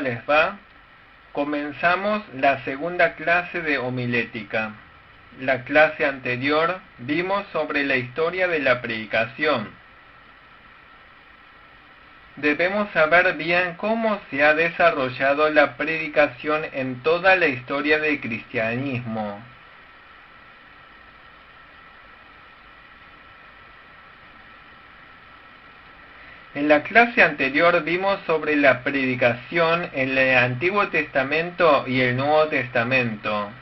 ¿cómo les va? Comenzamos la segunda clase de homilética. La clase anterior vimos sobre la historia de la predicación. Debemos saber bien cómo se ha desarrollado la predicación en toda la historia del cristianismo. En la clase anterior vimos sobre la predicación en el Antiguo Testamento y el Nuevo Testamento.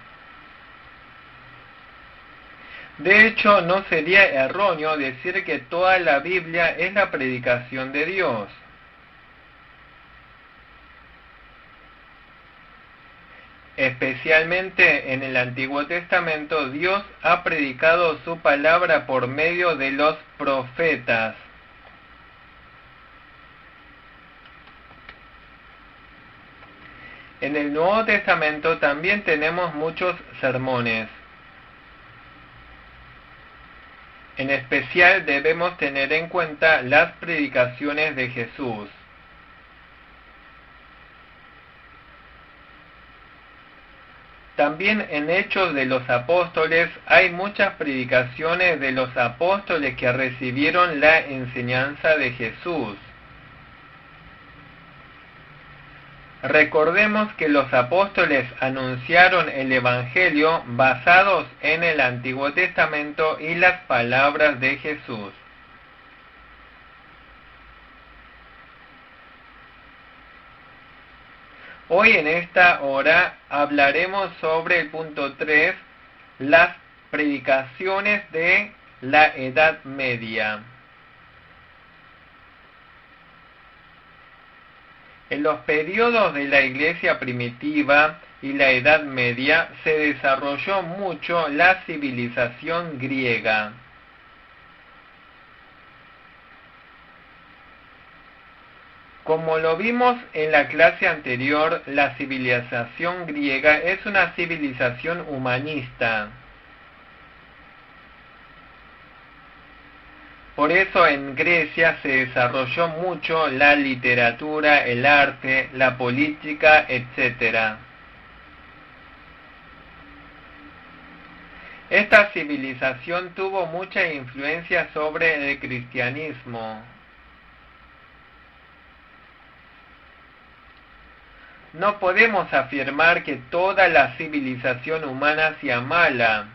De hecho, no sería erróneo decir que toda la Biblia es la predicación de Dios. Especialmente en el Antiguo Testamento, Dios ha predicado su palabra por medio de los profetas. En el Nuevo Testamento también tenemos muchos sermones. En especial debemos tener en cuenta las predicaciones de Jesús. También en Hechos de los Apóstoles hay muchas predicaciones de los apóstoles que recibieron la enseñanza de Jesús. Recordemos que los apóstoles anunciaron el Evangelio basados en el Antiguo Testamento y las palabras de Jesús. Hoy en esta hora hablaremos sobre el punto 3, las predicaciones de la Edad Media. En los periodos de la Iglesia primitiva y la Edad Media se desarrolló mucho la civilización griega. Como lo vimos en la clase anterior, la civilización griega es una civilización humanista. Por eso en Grecia se desarrolló mucho la literatura, el arte, la política, etc. Esta civilización tuvo mucha influencia sobre el cristianismo. No podemos afirmar que toda la civilización humana sea mala.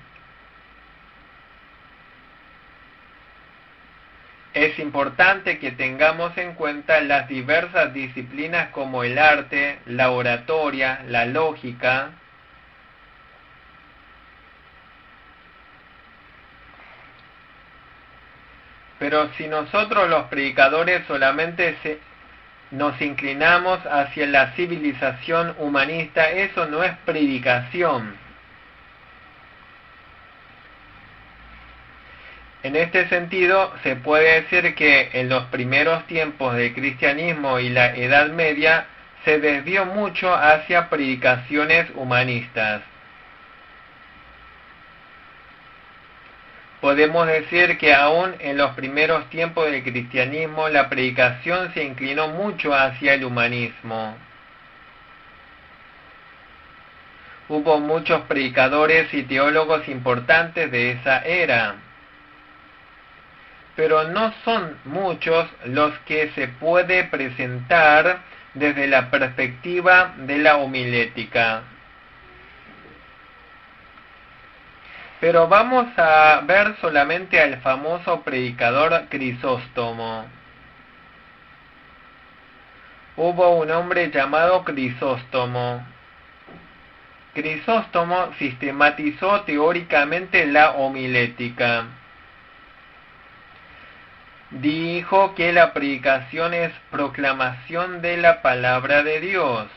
Es importante que tengamos en cuenta las diversas disciplinas como el arte, la oratoria, la lógica. Pero si nosotros los predicadores solamente nos inclinamos hacia la civilización humanista, eso no es predicación. En este sentido, se puede decir que en los primeros tiempos del cristianismo y la Edad Media se desvió mucho hacia predicaciones humanistas. Podemos decir que aún en los primeros tiempos del cristianismo la predicación se inclinó mucho hacia el humanismo. Hubo muchos predicadores y teólogos importantes de esa era, pero no son muchos los que se puede presentar desde la perspectiva de la homilética. Pero vamos a ver solamente al famoso predicador Crisóstomo. Hubo un hombre llamado Crisóstomo. Crisóstomo sistematizó teóricamente la homilética. Dijo que la predicación es proclamación de la palabra de Dios.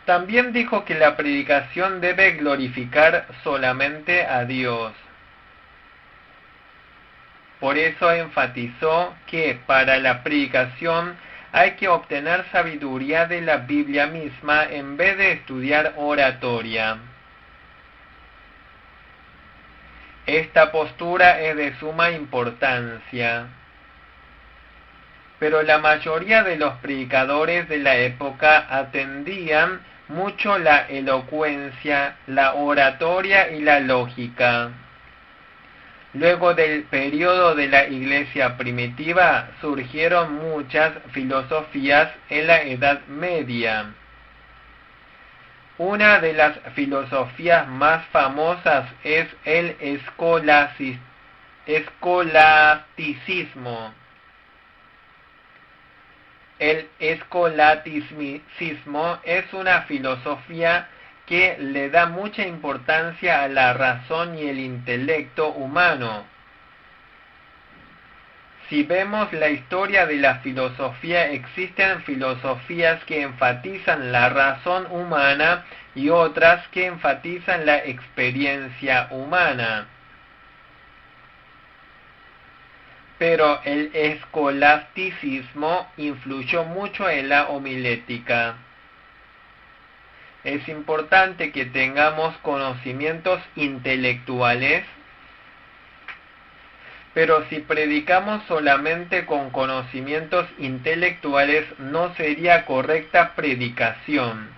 También dijo que la predicación debe glorificar solamente a Dios. Por eso enfatizó que para la predicación hay que obtener sabiduría de la Biblia misma en vez de estudiar oratoria. Esta postura es de suma importancia. pero la mayoría de los predicadores de la época atendían mucho la elocuencia, la oratoria y la lógica. Luego del periodo de la Iglesia primitiva surgieron muchas filosofías en la Edad Media. Una de las filosofías más famosas es el escolasticismo. El escolasticismo es una filosofía que le da mucha importancia a la razón y el intelecto humano. Si vemos la historia de la filosofía, existen filosofías que enfatizan la razón humana y otras que enfatizan la experiencia humana. Pero el escolasticismo influyó mucho en la homilética. Es importante que tengamos conocimientos intelectuales, pero si predicamos solamente con conocimientos intelectuales no sería correcta predicación.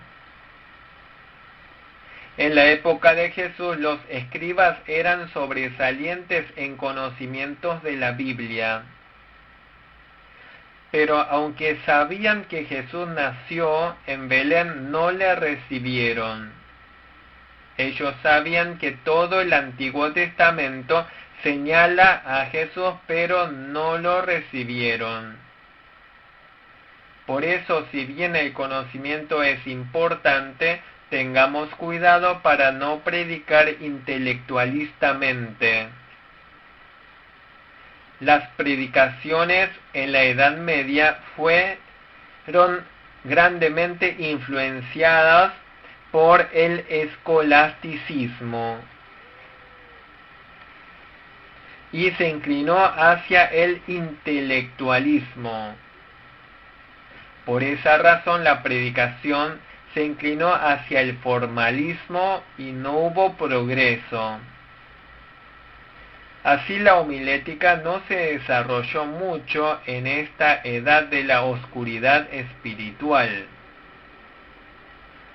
En la época de Jesús los escribas eran sobresalientes en conocimientos de la Biblia. Pero aunque sabían que Jesús nació en Belén, no le recibieron. Ellos sabían que todo el Antiguo Testamento señala a Jesús, pero no lo recibieron. Por eso, si bien el conocimiento es importante, tengamos cuidado para no predicar intelectualistamente. Las predicaciones en la Edad Media fueron grandemente influenciadas por el escolasticismo y se inclinó hacia el intelectualismo. Por esa razón la predicación se inclinó hacia el formalismo y no hubo progreso. Así la homilética no se desarrolló mucho en esta edad de la oscuridad espiritual.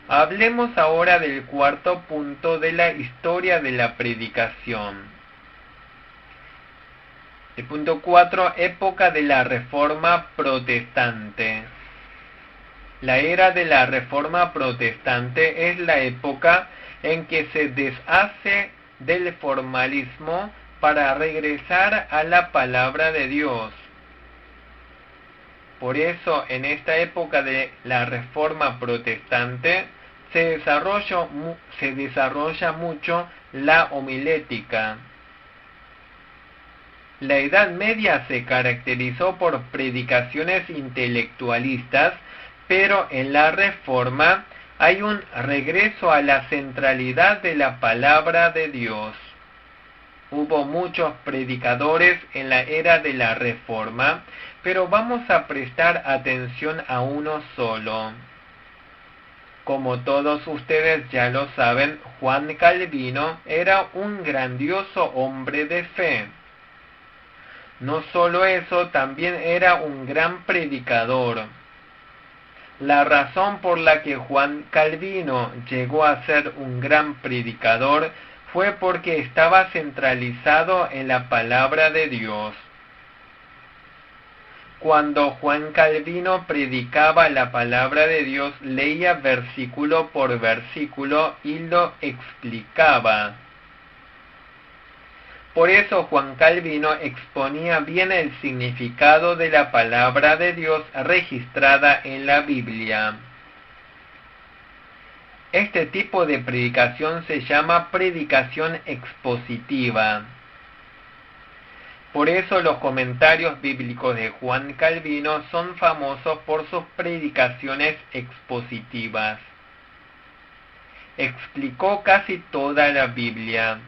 Hablemos ahora del cuarto punto de la historia de la predicación. El punto 4, época de la Reforma Protestante. La era de la Reforma Protestante es la época en que se deshace del formalismo para regresar a la palabra de Dios. Por eso, en esta época de la Reforma Protestante, se desarrolla mucho la homilética. La Edad Media se caracterizó por predicaciones intelectualistas, pero en la Reforma hay un regreso a la centralidad de la palabra de Dios. Hubo muchos predicadores en la era de la Reforma, pero vamos a prestar atención a uno solo. Como todos ustedes ya lo saben, Juan Calvino era un grandioso hombre de fe. No solo eso, también era un gran predicador. La razón por la que Juan Calvino llegó a ser un gran predicador fue porque estaba centralizado en la palabra de Dios. Cuando Juan Calvino predicaba la palabra de Dios, leía versículo por versículo y lo explicaba. Por eso Juan Calvino exponía bien el significado de la palabra de Dios registrada en la Biblia. Este tipo de predicación se llama predicación expositiva. Por eso los comentarios bíblicos de Juan Calvino son famosos por sus predicaciones expositivas. Explicó casi toda la Biblia.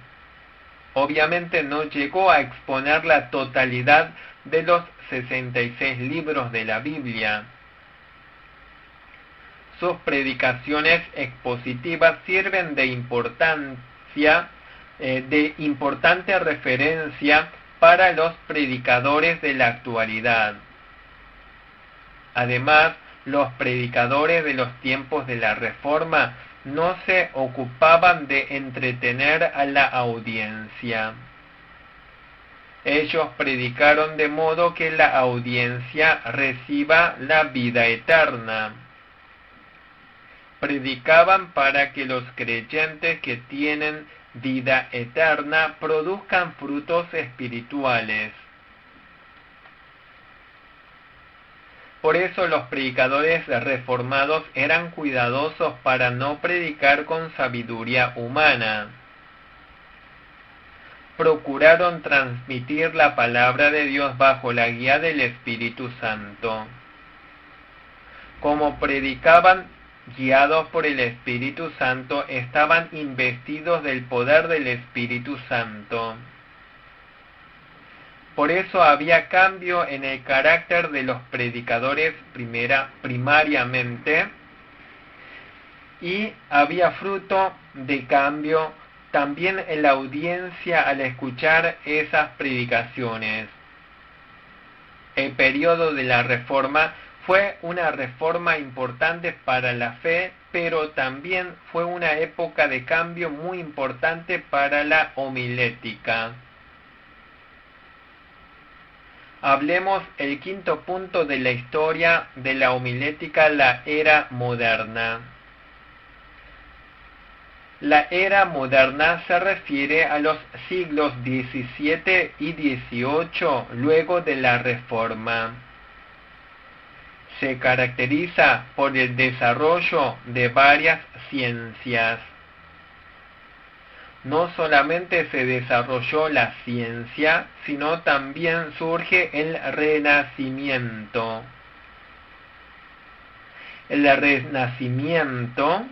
Obviamente no llegó a exponer la totalidad de los 66 libros de la Biblia. Sus predicaciones expositivas sirven de importante referencia para los predicadores de la actualidad. Además, los predicadores de los tiempos de la Reforma no se ocupaban de entretener a la audiencia. Ellos predicaron de modo que la audiencia reciba la vida eterna. Predicaban para que los creyentes que tienen vida eterna produzcan frutos espirituales. Por eso los predicadores reformados eran cuidadosos para no predicar con sabiduría humana. Procuraron transmitir la palabra de Dios bajo la guía del Espíritu Santo. Como predicaban guiados por el Espíritu Santo, estaban investidos del poder del Espíritu Santo. Por eso había cambio en el carácter de los predicadores primariamente, y había fruto de cambio también en la audiencia al escuchar esas predicaciones. El periodo de la Reforma fue una reforma importante para la fe, pero también fue una época de cambio muy importante para la homilética. Hablemos el quinto punto de la historia de la homilética, la era moderna. La era moderna se refiere a los siglos XVII y XVIII luego de la Reforma. Se caracteriza por el desarrollo de varias ciencias. No solamente se desarrolló la ciencia, sino también surge el Renacimiento. El Renacimiento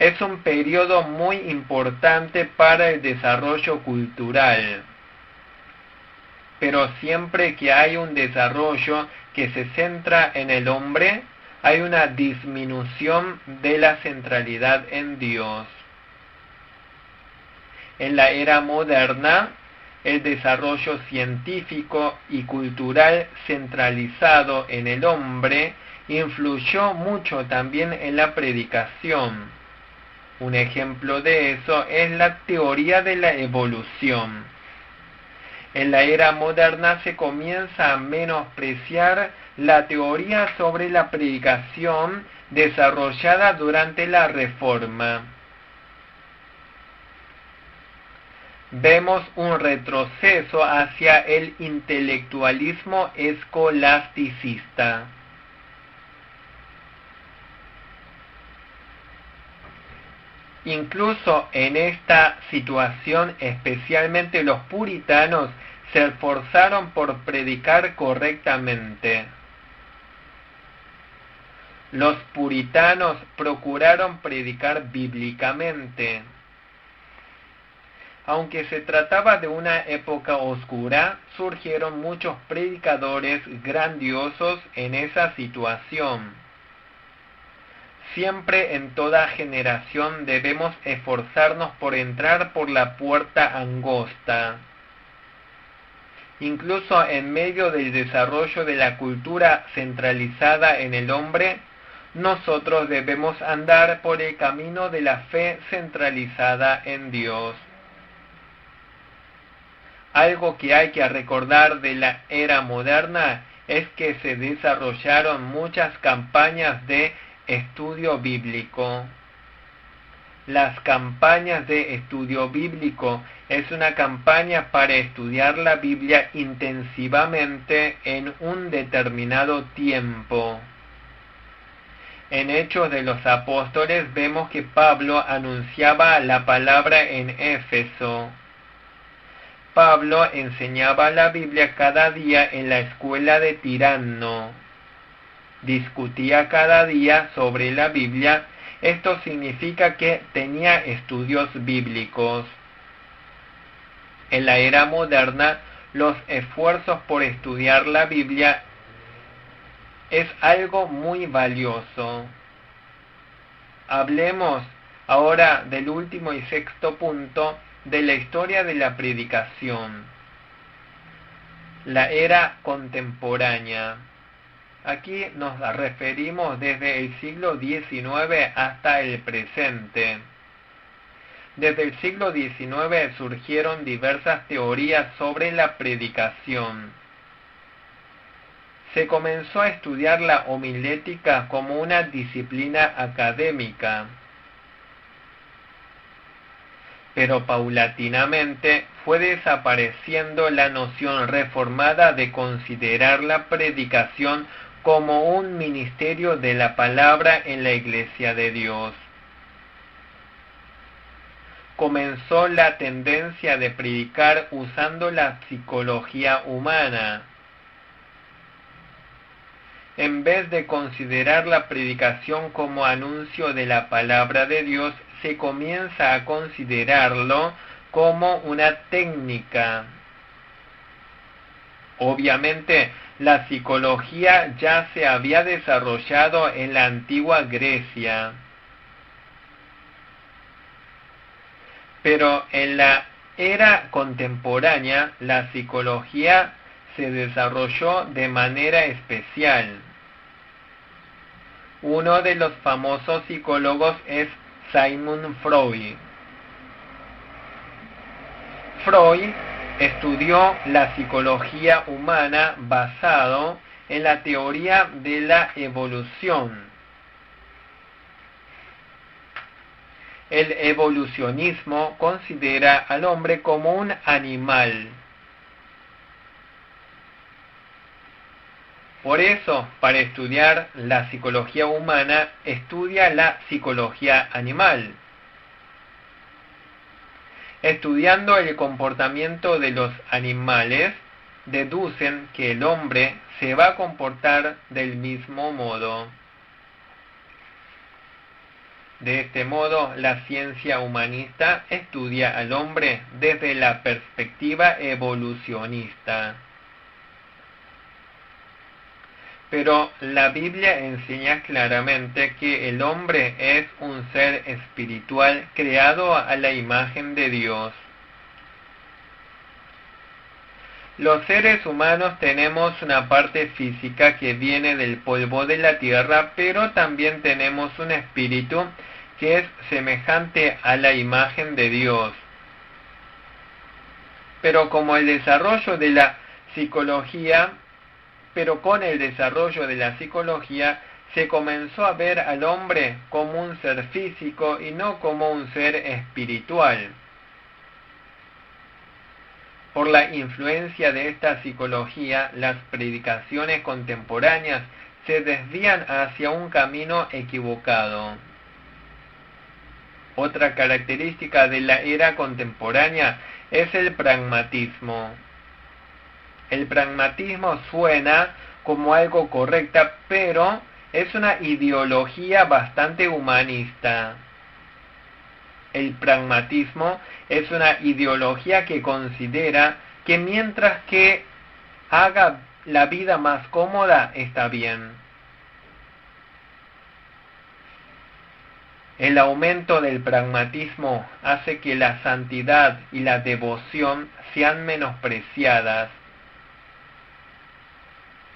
es un periodo muy importante para el desarrollo cultural. Pero siempre que hay un desarrollo que se centra en el hombre, hay una disminución de la centralidad en Dios. En la era moderna, el desarrollo científico y cultural centralizado en el hombre influyó mucho también en la predicación. Un ejemplo de eso es la teoría de la evolución. En la era moderna se comienza a menospreciar la teoría sobre la predicación desarrollada durante la Reforma. Vemos un retroceso hacia el intelectualismo escolasticista. Incluso en esta situación, especialmente los puritanos se esforzaron por predicar correctamente. Los puritanos procuraron predicar bíblicamente. Aunque se trataba de una época oscura, surgieron muchos predicadores grandiosos en esa situación. Siempre en toda generación debemos esforzarnos por entrar por la puerta angosta. Incluso en medio del desarrollo de la cultura centralizada en el hombre, nosotros debemos andar por el camino de la fe centralizada en Dios. Algo que hay que recordar de la era moderna es que se desarrollaron muchas campañas de estudio bíblico. Las campañas de estudio bíblico es una campaña para estudiar la Biblia intensivamente en un determinado tiempo. En Hechos de los Apóstoles vemos que Pablo anunciaba la palabra en Éfeso. Pablo enseñaba la Biblia cada día en la escuela de Tiranno. Discutía cada día sobre la Biblia. Esto significa que tenía estudios bíblicos. En la era moderna, los esfuerzos por estudiar la Biblia es algo muy valioso. Hablemos ahora del último y sexto punto de la historia de la predicación. La era contemporánea. Aquí nos referimos desde el siglo XIX hasta el presente. Desde el siglo XIX surgieron diversas teorías sobre la predicación. Se comenzó a estudiar la homilética como una disciplina académica, pero paulatinamente fue desapareciendo la noción reformada de considerar la predicación como un ministerio de la palabra en la Iglesia de Dios. Comenzó la tendencia de predicar usando la psicología humana. En vez de considerar la predicación como anuncio de la palabra de Dios, se comienza a considerarlo como una técnica. Obviamente, la psicología ya se había desarrollado en la antigua Grecia, pero en la era contemporánea la psicología se desarrolló de manera especial. Uno de los famosos psicólogos es Sigmund Freud. Freud estudió la psicología humana basado en la teoría de la evolución. El evolucionismo considera al hombre como un animal. Por eso, para estudiar la psicología humana, estudia la psicología animal. Estudiando el comportamiento de los animales, deducen que el hombre se va a comportar del mismo modo. De este modo, la ciencia humanista estudia al hombre desde la perspectiva evolucionista. Pero la Biblia enseña claramente que el hombre es un ser espiritual creado a la imagen de Dios. Los seres humanos tenemos una parte física que viene del polvo de la tierra, pero también tenemos un espíritu que es semejante a la imagen de Dios. Pero con el desarrollo de la psicología se comenzó a ver al hombre como un ser físico y no como un ser espiritual. Por la influencia de esta psicología, las predicaciones contemporáneas se desvían hacia un camino equivocado. Otra característica de la era contemporánea es el pragmatismo. El pragmatismo suena como algo correcto, pero es una ideología bastante humanista. El pragmatismo es una ideología que considera que mientras que haga la vida más cómoda, está bien. El aumento del pragmatismo hace que la santidad y la devoción sean menospreciadas.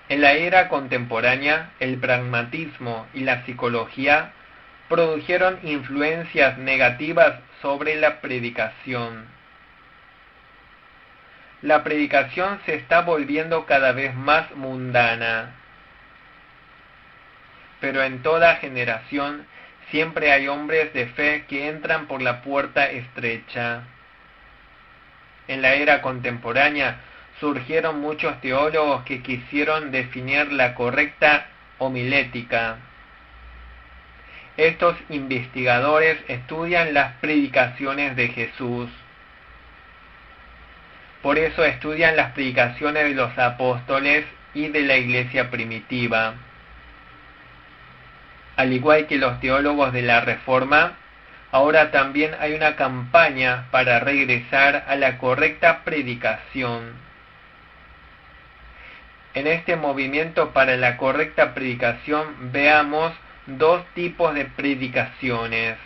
En la era contemporánea, el pragmatismo y la psicología produjeron influencias negativas sobre la predicación. La predicación se está volviendo cada vez más mundana. Pero en toda generación siempre hay hombres de fe que entran por la puerta estrecha. En la era contemporánea surgieron muchos teólogos que quisieron definir la correcta homilética. Estos investigadores estudian las predicaciones de Jesús. Por eso estudian las predicaciones de los apóstoles y de la iglesia primitiva. Al igual que los teólogos de la Reforma, ahora también hay una campaña para regresar a la correcta predicación. En este movimiento para la correcta predicación veamos dos tipos de predicaciones.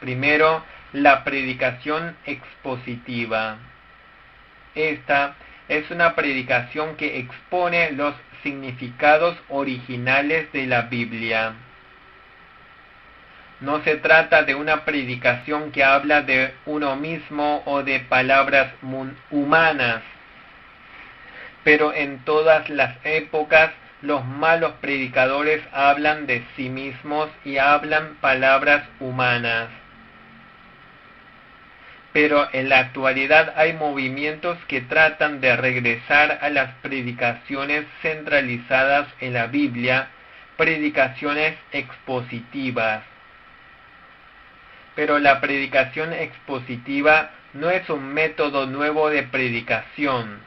Primero, la predicación expositiva. Esta es una predicación que expone los significados originales de la Biblia. No se trata de una predicación que habla de uno mismo o de palabras humanas, pero en todas las épocas los malos predicadores hablan de sí mismos y hablan palabras humanas. Pero en la actualidad hay movimientos que tratan de regresar a las predicaciones centralizadas en la Biblia, predicaciones expositivas. Pero la predicación expositiva no es un método nuevo de predicación.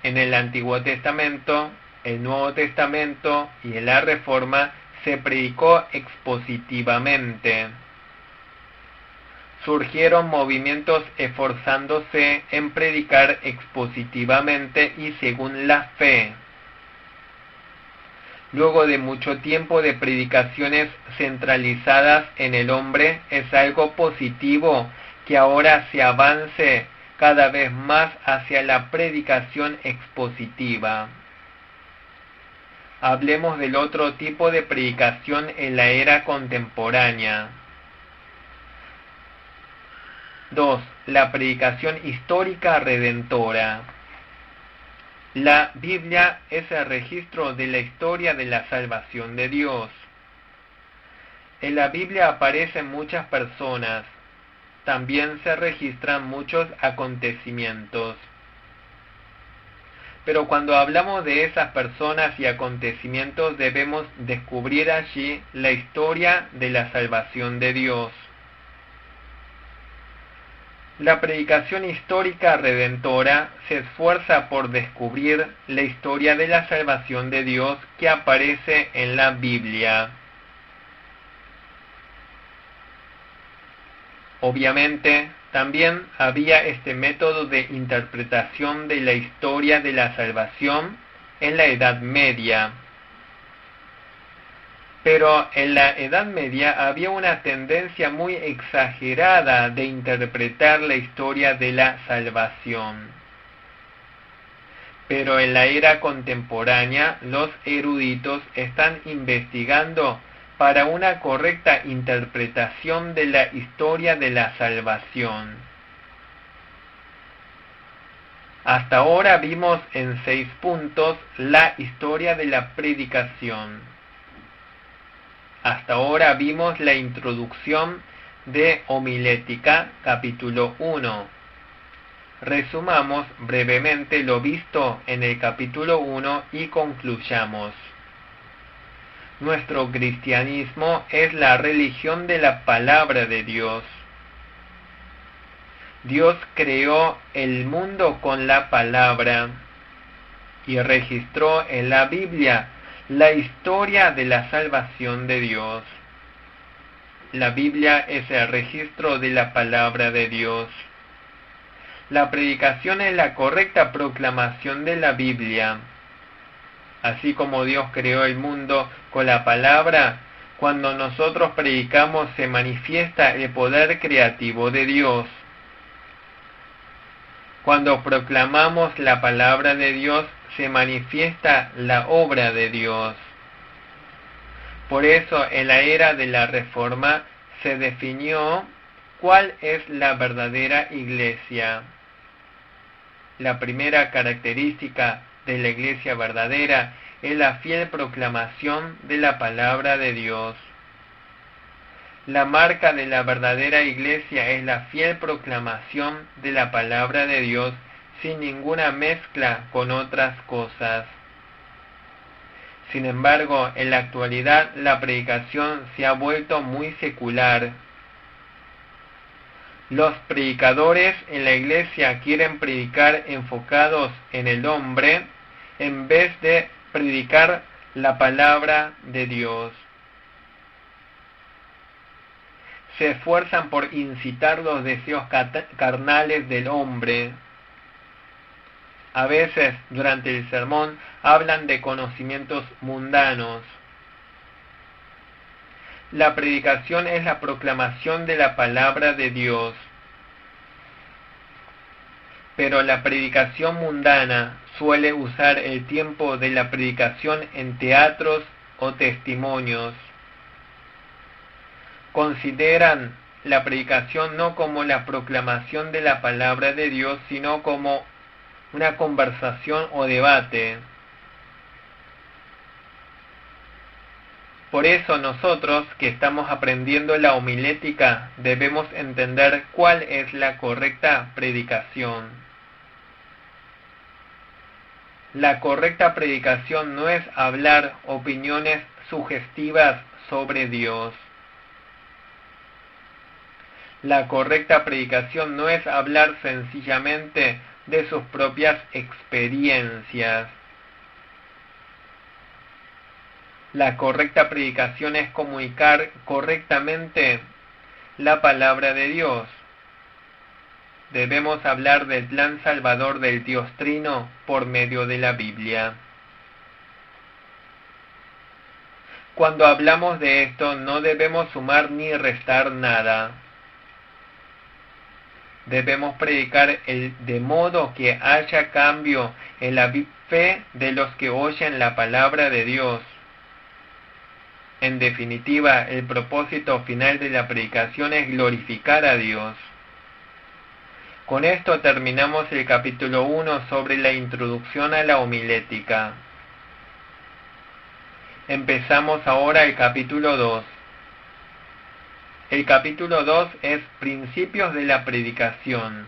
En el Antiguo Testamento, el Nuevo Testamento y en la Reforma se predicó expositivamente. Surgieron movimientos esforzándose en predicar expositivamente y según la fe. Luego de mucho tiempo de predicaciones centralizadas en el hombre, es algo positivo que ahora se avance cada vez más hacia la predicación expositiva. Hablemos del otro tipo de predicación en la era contemporánea. 2. La predicación histórica redentora. La Biblia es el registro de la historia de la salvación de Dios. En la Biblia aparecen muchas personas. También se registran muchos acontecimientos. Pero cuando hablamos de esas personas y acontecimientos debemos descubrir allí la historia de la salvación de Dios. La predicación histórica redentora se esfuerza por descubrir la historia de la salvación de Dios que aparece en la Biblia. Obviamente, también había este método de interpretación de la historia de la salvación en la Edad Media. Pero en la Edad Media había una tendencia muy exagerada de interpretar la historia de la salvación. Pero en la era contemporánea, los eruditos están investigando para una correcta interpretación de la historia de la salvación. Hasta ahora vimos en 6 puntos la historia de la predicación. Hasta ahora vimos la introducción de Homilética, capítulo 1. Resumamos brevemente lo visto en el capítulo 1 y concluyamos. Nuestro cristianismo es la religión de la palabra de Dios. Dios creó el mundo con la palabra y registró en la Biblia la historia de la salvación de Dios. La Biblia es el registro de la palabra de Dios. La predicación es la correcta proclamación de la Biblia. Así como Dios creó el mundo con la palabra, cuando nosotros predicamos se manifiesta el poder creativo de Dios. Cuando proclamamos la palabra de Dios, se manifiesta la obra de Dios. Por eso, en la era de la Reforma, se definió cuál es la verdadera iglesia. La primera característica de la iglesia verdadera es la fiel proclamación de la palabra de Dios. La marca de la verdadera iglesia es la fiel proclamación de la palabra de Dios sin ninguna mezcla con otras cosas. Sin embargo, en la actualidad la predicación se ha vuelto muy secular. Los predicadores en la iglesia quieren predicar enfocados en el hombre en vez de predicar la palabra de Dios. Se esfuerzan por incitar los deseos carnales del hombre. A veces, durante el sermón, hablan de conocimientos mundanos. La predicación es la proclamación de la palabra de Dios. pero la predicación mundana suele usar el tiempo de la predicación en teatros o testimonios. Consideran la predicación no como la proclamación de la palabra de Dios, sino como una conversación o debate. Por eso nosotros que estamos aprendiendo la homilética debemos entender cuál es la correcta predicación. La correcta predicación no es hablar opiniones sugestivas sobre Dios. La correcta predicación no es hablar sencillamente de sus propias experiencias. La correcta predicación es comunicar correctamente la palabra de Dios. Debemos hablar del plan salvador del Dios Trino por medio de la Biblia. Cuando hablamos de esto, no debemos sumar ni restar nada. Debemos predicar de modo que haya cambio en la fe de los que oyen la palabra de Dios. En definitiva, el propósito final de la predicación es glorificar a Dios. Con esto terminamos el capítulo 1 sobre la introducción a la homilética. Empezamos ahora el capítulo 2. El capítulo 2 es Principios de la predicación.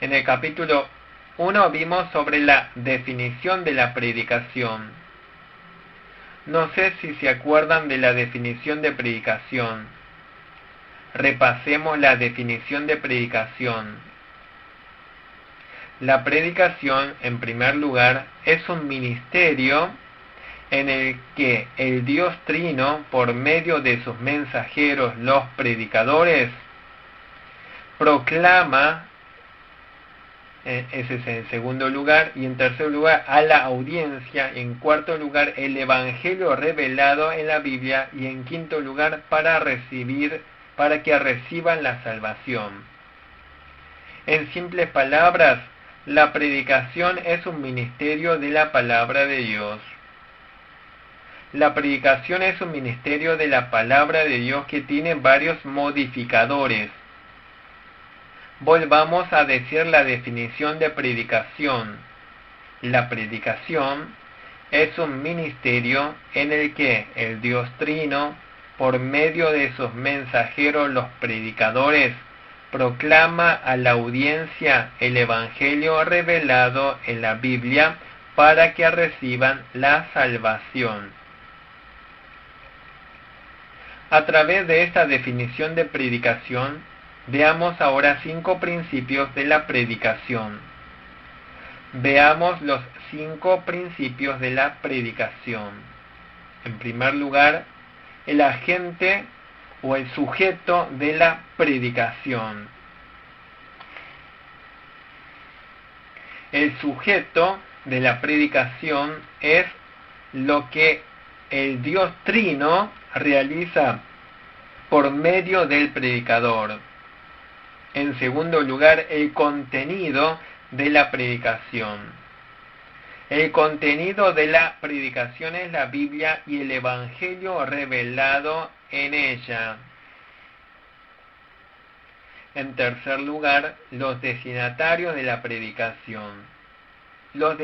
En el capítulo 1 vimos sobre la definición de la predicación. No sé si se acuerdan de la definición de predicación. Repasemos la definición de predicación. La predicación, en primer lugar, es un ministerio en el que el Dios Trino, por medio de sus mensajeros, los predicadores, proclama, ese es en segundo lugar, y en tercer lugar, a la audiencia, en cuarto lugar, el Evangelio revelado en la Biblia, y en quinto lugar, para que reciban la salvación. En simples palabras, la predicación es un ministerio de la palabra de Dios. La predicación es un ministerio de la palabra de Dios que tiene varios modificadores. Volvamos a decir la definición de predicación. La predicación es un ministerio en el que el Dios Trino, por medio de sus mensajeros, los predicadores, proclama a la audiencia el Evangelio revelado en la Biblia para que reciban la salvación. A través de esta definición de predicación, veamos ahora 5 principios de la predicación. Veamos los 5 principios de la predicación. En primer lugar, el agente o el sujeto de la predicación. El sujeto de la predicación es lo que el Dios Trino realiza por medio del predicador. En segundo lugar, el contenido de la predicación. El contenido de la predicación es la Biblia y el Evangelio revelado en ella. En tercer lugar, los destinatarios de la predicación. Los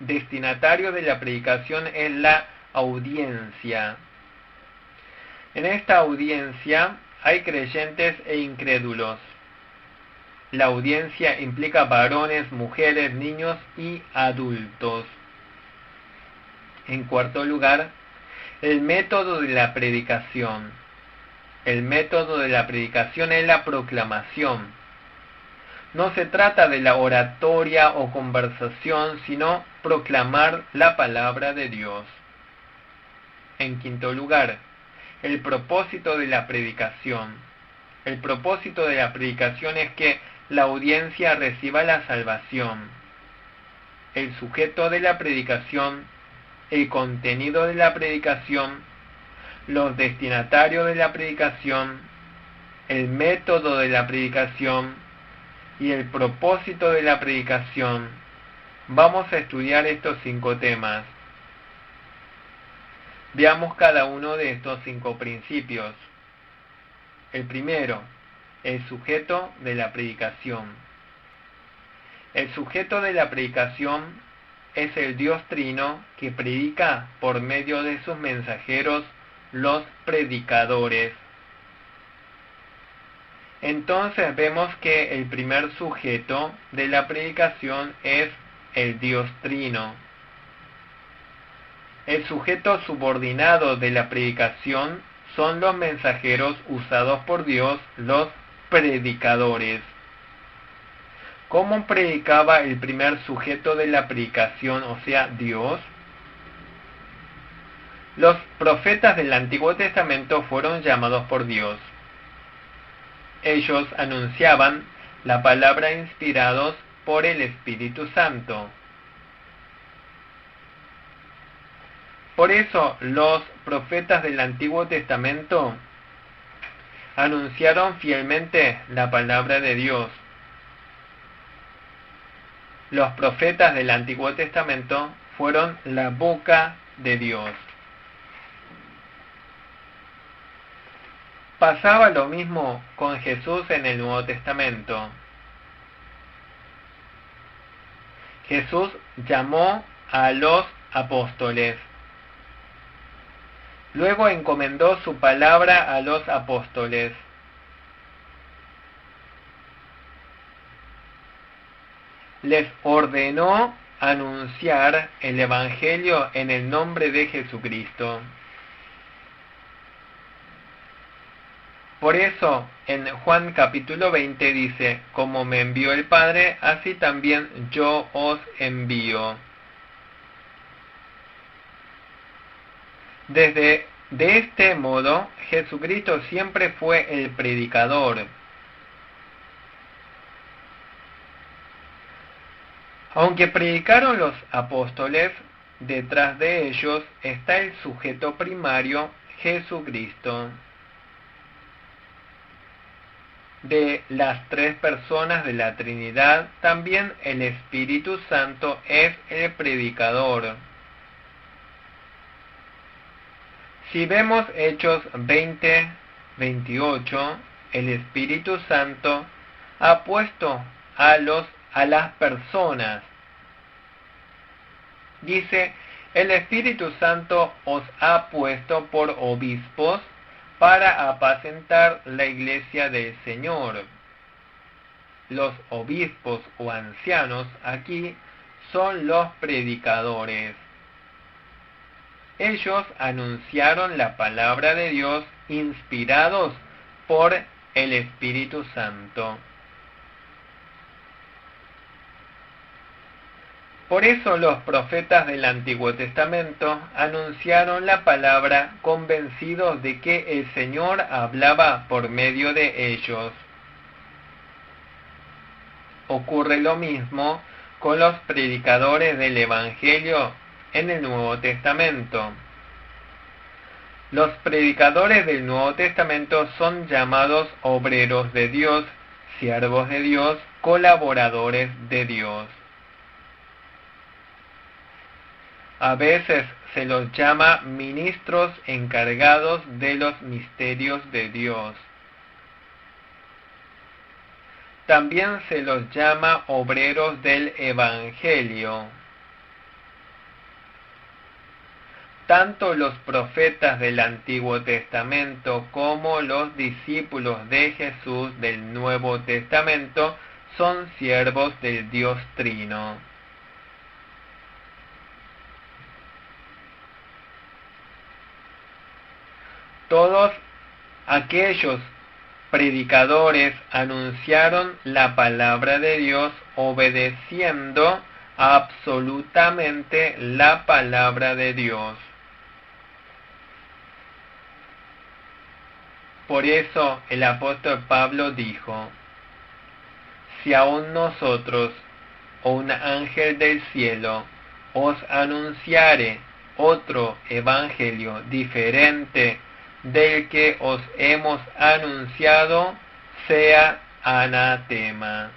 destinatarios de la predicación es la audiencia. En esta audiencia hay creyentes e incrédulos. La audiencia implica varones, mujeres, niños y adultos. En cuarto lugar, el método de la predicación. El método de la predicación es la proclamación. No se trata de la oratoria o conversación, sino proclamar la palabra de Dios. En quinto lugar, el propósito de la predicación. El propósito de la predicación es que la audiencia reciba la salvación. El sujeto de la predicación, el contenido de la predicación, los destinatarios de la predicación, el método de la predicación, y el propósito de la predicación. Vamos a estudiar estos 5 temas. Veamos cada uno de estos 5 principios. El primero, el sujeto de la predicación. El sujeto de la predicación es el Dios Trino que predica por medio de sus mensajeros, los predicadores. Entonces vemos que el primer sujeto de la predicación es el Dios Trino. El sujeto subordinado de la predicación son los mensajeros usados por Dios, los predicadores. ¿Cómo predicaba el primer sujeto de la predicación, o sea, Dios? Los profetas del Antiguo Testamento fueron llamados por Dios. Ellos anunciaban la palabra inspirados por el Espíritu Santo. Por eso los profetas del Antiguo Testamento anunciaron fielmente la palabra de Dios. Los profetas del Antiguo Testamento fueron la boca de Dios. Pasaba lo mismo con Jesús en el Nuevo Testamento. Jesús llamó a los apóstoles. Luego encomendó su palabra a los apóstoles. Les ordenó anunciar el Evangelio en el nombre de Jesucristo. Por eso, en Juan capítulo 20 dice, como me envió el Padre, así también yo os envío. De este modo, Jesucristo siempre fue el predicador. Aunque predicaron los apóstoles, detrás de ellos está el sujeto primario, Jesucristo. De las 3 personas de la Trinidad, también el Espíritu Santo es el predicador. Si vemos Hechos 20:28, el Espíritu Santo ha puesto a las personas. Dice, el Espíritu Santo os ha puesto por obispos para apacentar la iglesia del Señor. Los obispos o ancianos aquí son los predicadores. Ellos anunciaron la palabra de Dios inspirados por el Espíritu Santo. Por eso los profetas del Antiguo Testamento anunciaron la palabra convencidos de que el Señor hablaba por medio de ellos. Ocurre lo mismo con los predicadores del Evangelio en el Nuevo Testamento. Los predicadores del Nuevo Testamento son llamados obreros de Dios, siervos de Dios, colaboradores de Dios. A veces se los llama ministros encargados de los misterios de Dios. También se los llama obreros del Evangelio. Tanto los profetas del Antiguo Testamento como los discípulos de Jesús del Nuevo Testamento son siervos del Dios Trino. Todos aquellos predicadores anunciaron la palabra de Dios obedeciendo absolutamente la palabra de Dios. Por eso el apóstol Pablo dijo, si aún nosotros o un ángel del cielo os anunciare otro evangelio diferente del que os hemos anunciado, sea anatema.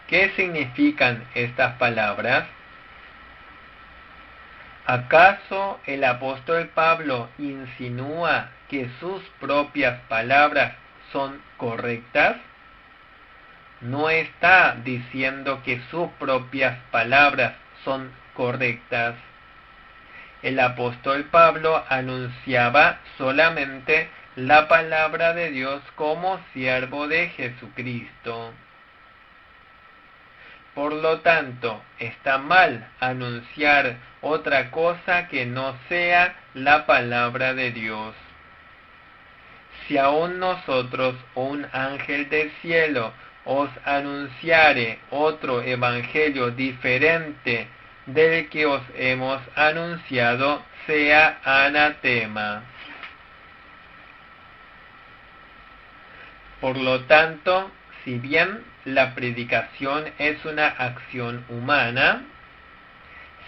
¿Qué significan estas palabras? ¿Acaso el apóstol Pablo insinúa que sus propias palabras son correctas? No está diciendo que sus propias palabras son correctas. El apóstol Pablo anunciaba solamente la palabra de Dios como siervo de Jesucristo. Por lo tanto, está mal anunciar otra cosa que no sea la palabra de Dios. Si aún nosotros o un ángel del cielo os anunciare otro evangelio diferente del que os hemos anunciado, sea anatema. Por lo tanto, si bien la predicación es una acción humana,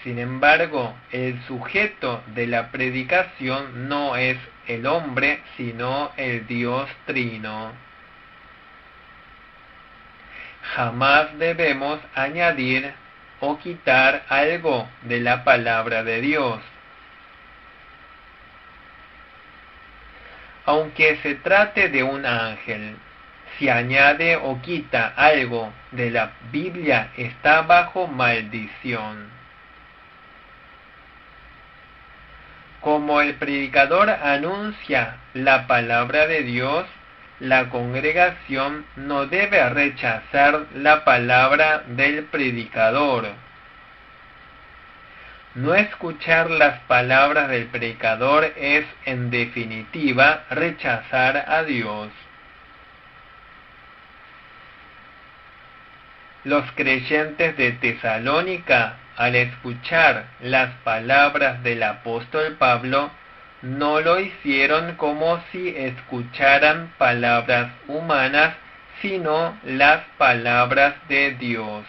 sin embargo, el sujeto de la predicación no es el hombre, sino el Dios Trino. Jamás debemos añadir o quitar algo de la palabra de Dios. Aunque se trate de un ángel, si añade o quita algo de la Biblia, está bajo maldición. Como el predicador anuncia la palabra de Dios, la congregación no debe rechazar la palabra del predicador. No escuchar las palabras del predicador es, en definitiva, rechazar a Dios. Los creyentes de Tesalónica, al escuchar las palabras del apóstol Pablo, no lo hicieron como si escucharan palabras humanas, sino las palabras de Dios.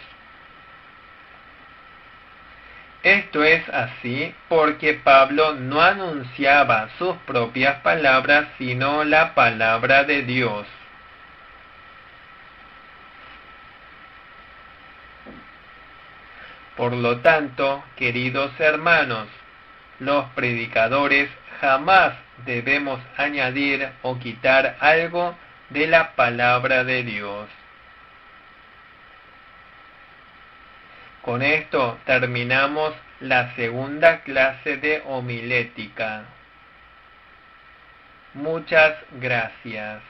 Esto es así porque Pablo no anunciaba sus propias palabras, sino la palabra de Dios. Por lo tanto, queridos hermanos, los predicadores jamás debemos añadir o quitar algo de la palabra de Dios. Con esto terminamos la segunda clase de homilética. Muchas gracias.